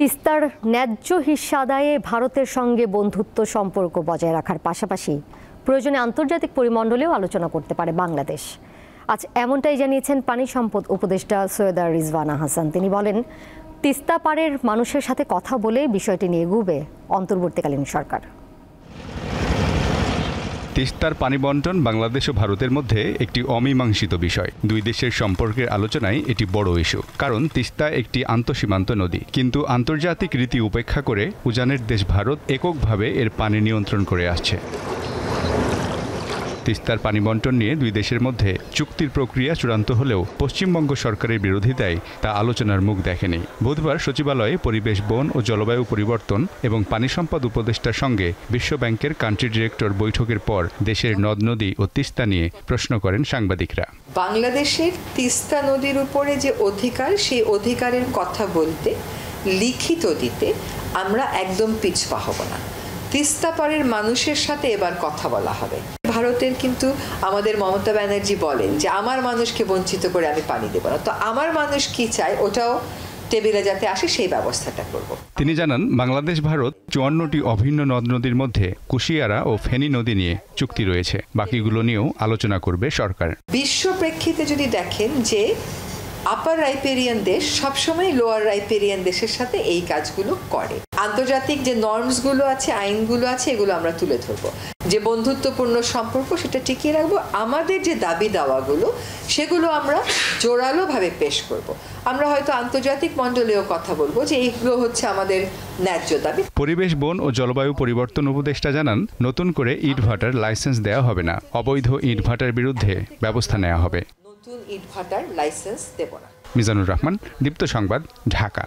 তিস্তার ন্যায্য হিস্সা আদায়ে ভারতের সঙ্গে বন্ধুত্ব সম্পর্ক বজায় রাখার পাশাপাশি প্রয়োজনে আন্তর্জাতিক পরিমণ্ডলেও আলোচনা করতে পারে বাংলাদেশ। আজ এমনটাই জানিয়েছেন পানি সম্পদ উপদেষ্টা সৈয়দা রিজওয়ানা হাসান। তিনি বলেন, তিস্তা পাড়ের মানুষের সাথে কথা বলে বিষয়টি নিয়ে এগোবে অন্তর্বর্তীকালীন সরকার। তিস্তার পানি বণ্টন বাংলাদেশ ও ভারতের মধ্যে একটি অমীমাংসিত বিষয়। দুই দেশের সম্পর্কের আলোচনায় এটি বড় ইস্যু, কারণ তিস্তা একটি আন্তঃসীমান্ত নদী। কিন্তু আন্তর্জাতিক রীতি উপেক্ষা করে উজানের দেশ ভারত এককভাবে এর পানি নিয়ন্ত্রণ করে আসছে। তিস্তার পানি বণ্টন নিয়ে দুই দেশের মধ্যে চুক্তির প্রক্রিয়া চূড়ান্ত হলেও পশ্চিমবঙ্গ সরকারের বিরোধিতায় তা আলোচনার মুখ দেখেনি। বুধবার সচিবালয়ে পরিবেশ, বন ও জলবায়ু পরিবর্তন এবং পানি সম্পদ উপদেষ্টার সঙ্গে বিশ্ব ব্যাংকের কান্ট্রি ডিরেক্টর বৈঠকের পর দেশের নদ নদী ও তিস্তা নিয়ে প্রশ্ন করেন সাংবাদিকরা। বাংলাদেশের তিস্তা নদীর উপরে যে অধিকার, সেই অধিকারের কথা বলতে, লিখিত দিতে আমরা একদম পিছপা হব না। তিস্তা পাড়ের মানুষের সাথে এবার কথা বলা হবে। ভারতের কিন্তু আমাদের মমতা ব্যানার্জি বলেন যে আমার মানুষকে বঞ্চিত করে আমি পানি দেব না। তো আমার মানুষ কি চায় ওটাও টেবিলে যাতে আসে সেই ব্যবস্থাটা করব। তিনি জানান, বাংলাদেশ ভারত 54টি অভিন্ন নদ নদীর মধ্যে কুশিয়ারা ও ফেনী নদী নিয়ে চুক্তি রয়েছে। বাকিগুলো নিয়েও আলোচনা করবে সরকার। বিশ্ব প্রেক্ষিতে যদি দেখেন যে আপার রাইপেরিয়ান দেশ সবসময় লোয়ার রাইপেরিয়ান দেশের সাথে এই কাজগুলো করে। আন্তর্জাতিক যে নর্মসগুলো আছে, আইনগুলো আছে, এগুলো আমরা তুলে ধরবো। যে বন্ধুত্বপূর্ণ সম্পর্ক সেটা টিকিয়ে রাখবো। আমাদের যে দাবি দাওয়াগুলো সেগুলো আমরা জোরালোভাবে পেশ করব। আমরা হয়তো আন্তর্জাতিক মণ্ডলেও কথা বলবো যে এইগুলো হচ্ছে আমাদের ন্যায্য দাবি। পরিবেশ, বন ও জলবায়ু পরিবর্তন উপদেষ্টা জানান, নতুন করে ইটভাটার লাইসেন্স দেওয়া হবে না। অবৈধ ইটভাটার বিরুদ্ধে ব্যবস্থা নেওয়া হবে। নতুন ইটভাটার লাইসেন্স দেব না। মিজানুর রহমান, দীপ্ত সংবাদ, ঢাকা।